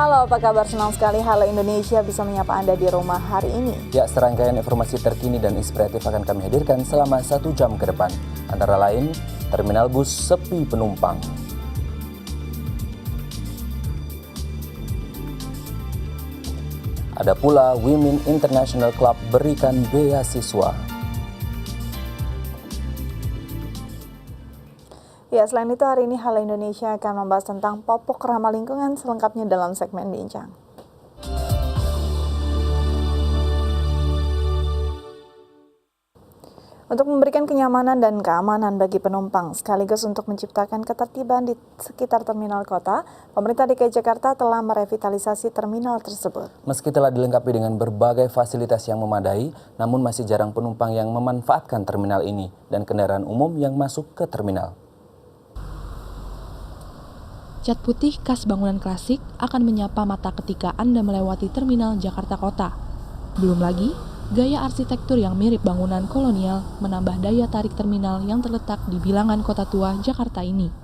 Halo, apa kabar? Senang sekali Halo Indonesia bisa menyapa Anda di rumah hari ini. Ya, serangkaian informasi terkini dan inspiratif akan kami hadirkan selama 1 jam ke depan. Antara lain, terminal bus sepi penumpang. Ada pula Women International Club berikan beasiswa. Ya, selain itu hari ini Halo Indonesia akan membahas tentang popok ramah lingkungan selengkapnya dalam segmen Bincang. Untuk memberikan kenyamanan dan keamanan bagi penumpang, sekaligus untuk menciptakan ketertiban di sekitar terminal kota, pemerintah DKI Jakarta telah merevitalisasi terminal tersebut. Meski telah dilengkapi dengan berbagai fasilitas yang memadai, namun masih jarang penumpang yang memanfaatkan terminal ini dan kendaraan umum yang masuk ke terminal. Cat putih khas bangunan klasik akan menyapa mata ketika Anda melewati terminal Jakarta Kota. Belum lagi, gaya arsitektur yang mirip bangunan kolonial menambah daya tarik terminal yang terletak di bilangan kota tua Jakarta ini.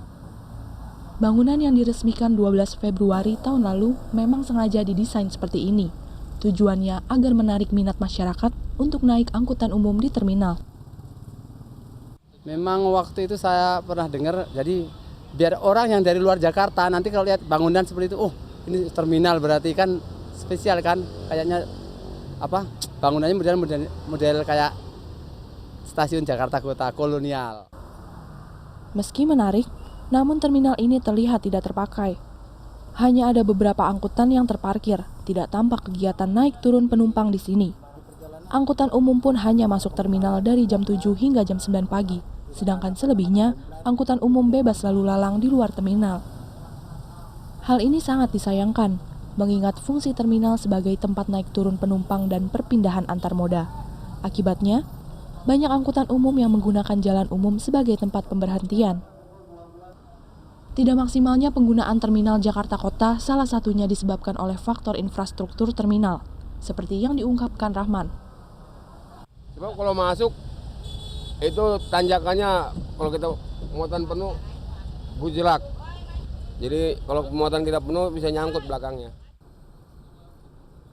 Bangunan yang diresmikan 12 Februari tahun lalu memang sengaja didesain seperti ini. Tujuannya agar menarik minat masyarakat untuk naik angkutan umum di terminal. Memang waktu itu saya pernah dengar, jadi biar orang yang dari luar Jakarta nanti kalau lihat bangunan seperti itu, oh ini terminal berarti kan spesial kan, kayaknya bangunannya model kayak stasiun Jakarta Kota kolonial. Meski menarik, namun terminal ini terlihat tidak terpakai. Hanya ada beberapa angkutan yang terparkir, tidak tampak kegiatan naik turun penumpang di sini. Angkutan umum pun hanya masuk terminal dari jam 7 hingga jam 9 pagi, sedangkan selebihnya angkutan umum bebas lalu lalang di luar terminal. Hal ini sangat disayangkan, mengingat fungsi terminal sebagai tempat naik turun penumpang dan perpindahan antar moda. Akibatnya, banyak angkutan umum yang menggunakan jalan umum sebagai tempat pemberhentian. Tidak maksimalnya penggunaan terminal Jakarta Kota salah satunya disebabkan oleh faktor infrastruktur terminal, seperti yang diungkapkan Rahman. Sebab kalau masuk, itu tanjakannya kalau kita muatan penuh gujlak. Jadi kalau muatan kita penuh bisa nyangkut belakangnya.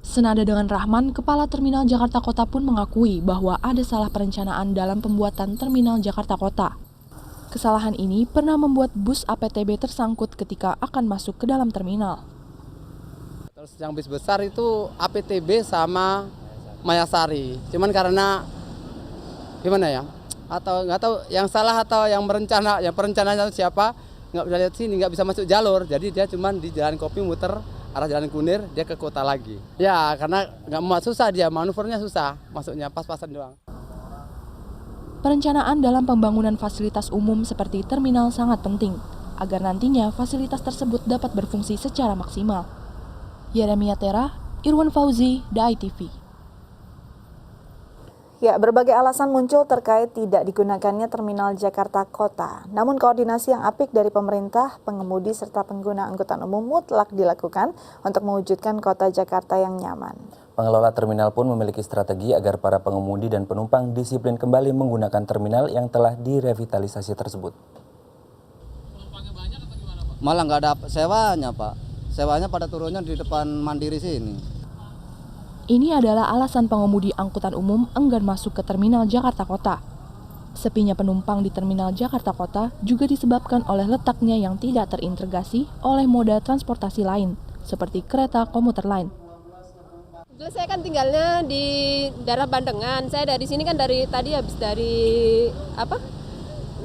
Senada dengan Rahman, Kepala Terminal Jakarta Kota pun mengakui bahwa ada salah perencanaan dalam pembuatan Terminal Jakarta Kota. Kesalahan ini pernah membuat bus APTB tersangkut ketika akan masuk ke dalam terminal. Terus yang bis besar itu APTB sama Mayasari. Cuman karena gimana ya? Atau nggak tahu yang salah atau yang perencananya siapa, nggak bisa lihat sini, nggak bisa masuk jalur, jadi dia cuma di Jalan Kopi muter arah Jalan Kunir, dia ke kota lagi. Ya karena nggak mau susah, dia manuvernya susah, masuknya pas-pasan doang. Perencanaan dalam pembangunan fasilitas umum seperti terminal sangat penting, agar nantinya fasilitas tersebut dapat berfungsi secara maksimal. Yeremia Tera, Irwan Fauzi, The ITV. Ya, berbagai alasan muncul terkait tidak digunakannya terminal Jakarta Kota. Namun koordinasi yang apik dari pemerintah, pengemudi serta pengguna angkutan umum mutlak dilakukan untuk mewujudkan kota Jakarta yang nyaman. Pengelola terminal pun memiliki strategi agar para pengemudi dan penumpang disiplin kembali menggunakan terminal yang telah direvitalisasi tersebut. Malah nggak ada sewanya, Pak. Sewanya pada turunnya di depan Mandiri sini. Ini adalah alasan pengemudi angkutan umum enggan masuk ke terminal Jakarta Kota. Sepinya penumpang di terminal Jakarta Kota juga disebabkan oleh letaknya yang tidak terintegrasi oleh moda transportasi lain, seperti kereta komuter lain. Saya kan tinggalnya di daerah Bandengan. Saya dari sini kan habis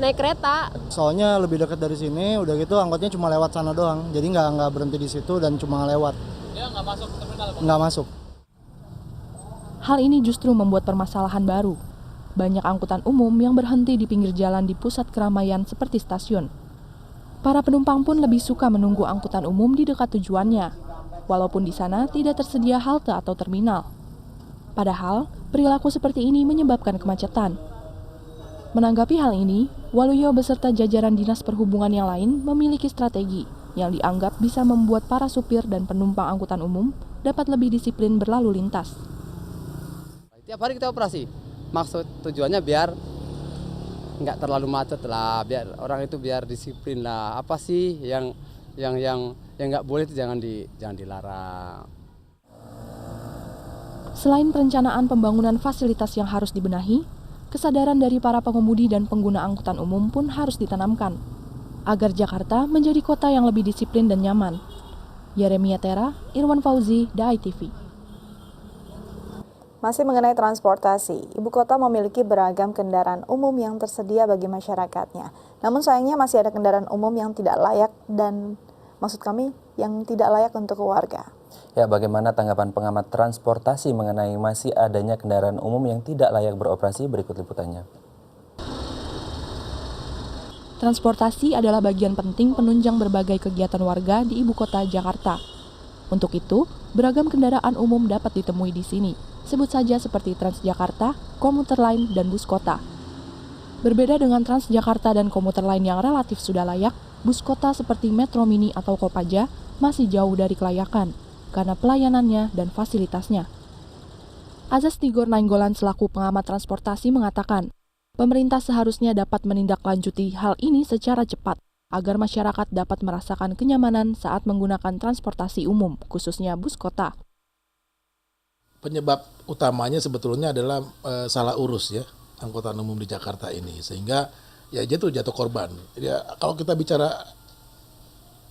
naik kereta. Soalnya lebih dekat dari sini, udah gitu angkotnya cuma lewat sana doang. Jadi nggak berhenti di situ dan cuma lewat. Dia nggak masuk ke terminal? Nggak masuk. Hal ini justru membuat permasalahan baru. Banyak angkutan umum yang berhenti di pinggir jalan di pusat keramaian seperti stasiun. Para penumpang pun lebih suka menunggu angkutan umum di dekat tujuannya, walaupun di sana tidak tersedia halte atau terminal. Padahal, perilaku seperti ini menyebabkan kemacetan. Menanggapi hal ini, Waluyo beserta jajaran Dinas Perhubungan yang lain memiliki strategi yang dianggap bisa membuat para supir dan penumpang angkutan umum dapat lebih disiplin berlalu lintas. Tiap hari kita operasi, maksud tujuannya biar nggak terlalu macet lah, biar orang itu biar disiplin lah. Apa sih yang yang nggak boleh itu jangan dilarang. Selain perencanaan pembangunan fasilitas yang harus dibenahi, kesadaran dari para pengemudi dan pengguna angkutan umum pun harus ditanamkan, agar Jakarta menjadi kota yang lebih disiplin dan nyaman. Yeremia Tera, Irwan Fauzi, DAI TV. Masih mengenai transportasi, ibu kota memiliki beragam kendaraan umum yang tersedia bagi masyarakatnya. Namun sayangnya masih ada kendaraan umum yang tidak layak yang tidak layak untuk warga. Ya, bagaimana tanggapan pengamat transportasi mengenai masih adanya kendaraan umum yang tidak layak beroperasi? Berikut liputannya. Transportasi adalah bagian penting penunjang berbagai kegiatan warga di ibu kota Jakarta. Untuk itu, beragam kendaraan umum dapat ditemui di sini. Sebut saja seperti Transjakarta, komuter lain, dan bus kota. Berbeda dengan Transjakarta dan komuter lain yang relatif sudah layak, bus kota seperti Metro Mini atau Kopaja masih jauh dari kelayakan karena pelayanannya dan fasilitasnya. Azas Tigor Nainggolan selaku pengamat transportasi mengatakan, pemerintah seharusnya dapat menindaklanjuti hal ini secara cepat agar masyarakat dapat merasakan kenyamanan saat menggunakan transportasi umum, khususnya bus kota. Penyebab utamanya sebetulnya adalah salah urus ya angkutan umum di Jakarta ini, sehingga ya jatuh korban. Ya, kalau kita bicara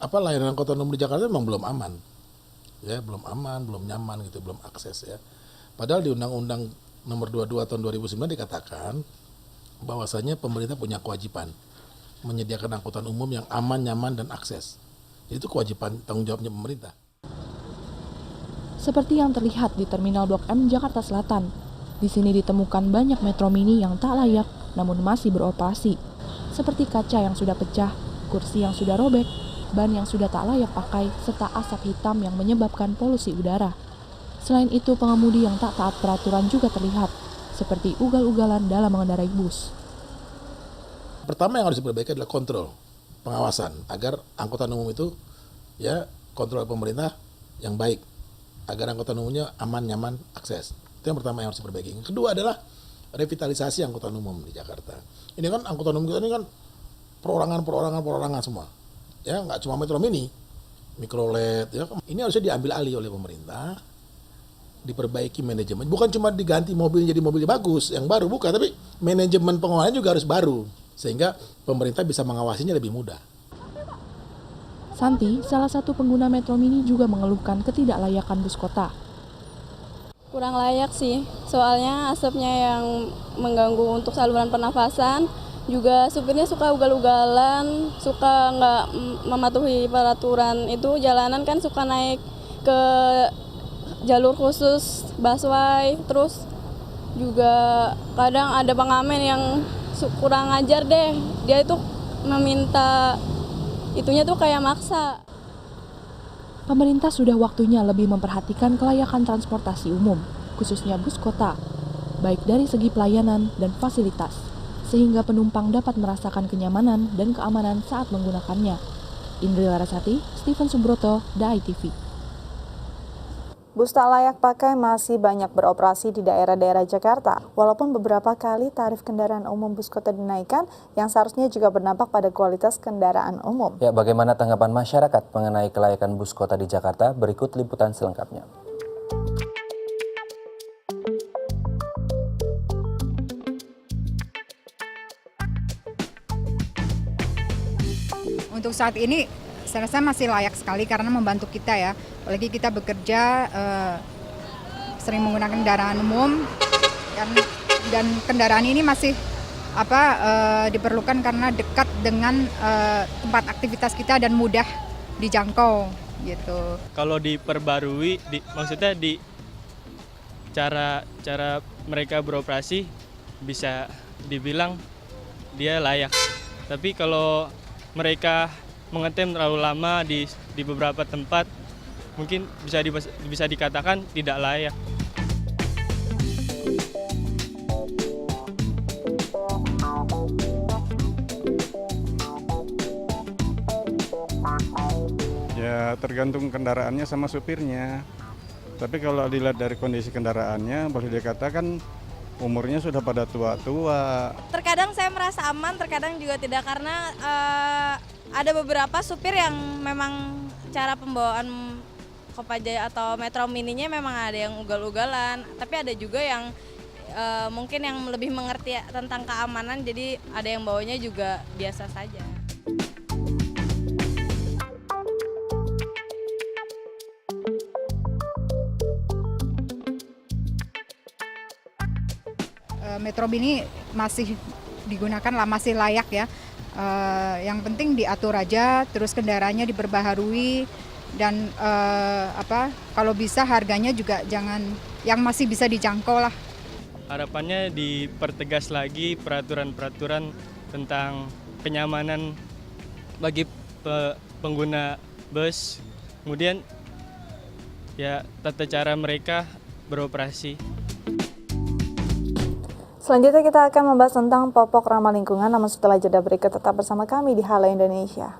layanan angkutan umum di Jakarta memang belum aman, ya belum aman, belum nyaman gitu, belum akses ya. Padahal di Undang-Undang Nomor 22 Tahun 2009 dikatakan bahwasanya pemerintah punya kewajiban menyediakan angkutan umum yang aman, nyaman, dan akses. Itu kewajiban tanggung jawabnya pemerintah. Seperti yang terlihat di Terminal Blok M Jakarta Selatan. Di sini ditemukan banyak Metro Mini yang tak layak namun masih beroperasi. Seperti kaca yang sudah pecah, kursi yang sudah robek, ban yang sudah tak layak pakai, serta asap hitam yang menyebabkan polusi udara. Selain itu, pengemudi yang tak taat peraturan juga terlihat, seperti ugal-ugalan dalam mengendarai bus. Pertama yang harus diperbaiki adalah kontrol, pengawasan, agar angkutan umum itu ya kontrol pemerintah yang baik, agar angkutan umumnya aman, nyaman, akses. Itu yang pertama yang harus diperbaiki. Yang kedua adalah revitalisasi angkutan umum di Jakarta. Ini kan angkutan umum kita ini kan perorangan semua. Ya, nggak cuma Metro Mini, Mikrolet, ya. Ini harusnya diambil alih oleh pemerintah, diperbaiki manajemen. Bukan cuma diganti mobil jadi mobil bagus, yang baru, bukan, tapi manajemen pengelolaan juga harus baru, sehingga pemerintah bisa mengawasinya lebih mudah. Santi, salah satu pengguna Metro Mini juga mengeluhkan ketidaklayakan bus kota. Kurang layak sih, soalnya asapnya yang mengganggu untuk saluran pernafasan, juga supirnya suka ugal-ugalan, suka nggak mematuhi peraturan itu, jalanan kan suka naik ke jalur khusus, busway, terus juga kadang ada pengamen yang kurang ajar deh, dia itu meminta itunya tuh kayak maksa. Pemerintah sudah waktunya lebih memperhatikan kelayakan transportasi umum, khususnya bus kota, baik dari segi pelayanan dan fasilitas, sehingga penumpang dapat merasakan kenyamanan dan keamanan saat menggunakannya. Indri Larasati, Steven Subroto, DAI TV. Bus tak layak pakai masih banyak beroperasi di daerah-daerah Jakarta, walaupun beberapa kali tarif kendaraan umum bus kota dinaikkan, yang seharusnya juga berdampak pada kualitas kendaraan umum. Ya, bagaimana tanggapan masyarakat mengenai kelayakan bus kota di Jakarta? Berikut liputan selengkapnya. Untuk saat ini saya rasa masih layak sekali karena membantu kita ya, apalagi kita bekerja sering menggunakan kendaraan umum dan kendaraan ini masih diperlukan karena dekat dengan tempat aktivitas kita dan mudah dijangkau gitu. Kalau diperbarui, maksudnya di cara mereka beroperasi bisa dibilang dia layak. Tapi kalau mereka mengetem terlalu lama di beberapa tempat, mungkin bisa dikatakan tidak layak. Ya tergantung kendaraannya sama supirnya. Tapi kalau dilihat dari kondisi kendaraannya, boleh dikatakan umurnya sudah pada tua-tua. Terkadang saya merasa aman, terkadang juga tidak, karena ada beberapa supir yang memang cara pembawaan Kopaja atau Metro Mininya memang ada yang ugal-ugalan, tapi ada juga yang mungkin yang lebih mengerti tentang keamanan, jadi ada yang bawanya juga biasa saja. Metro Mini masih digunakan lah, masih layak ya. Yang penting diatur aja, terus kendaraannya diperbaharui dan kalau bisa harganya juga jangan yang masih bisa dijangkau lah. Harapannya dipertegas lagi peraturan-peraturan tentang kenyamanan bagi pengguna bus. Kemudian ya tata cara mereka beroperasi. Selanjutnya kita akan membahas tentang popok ramah lingkungan, namun setelah jeda berikut tetap bersama kami di Hala Indonesia.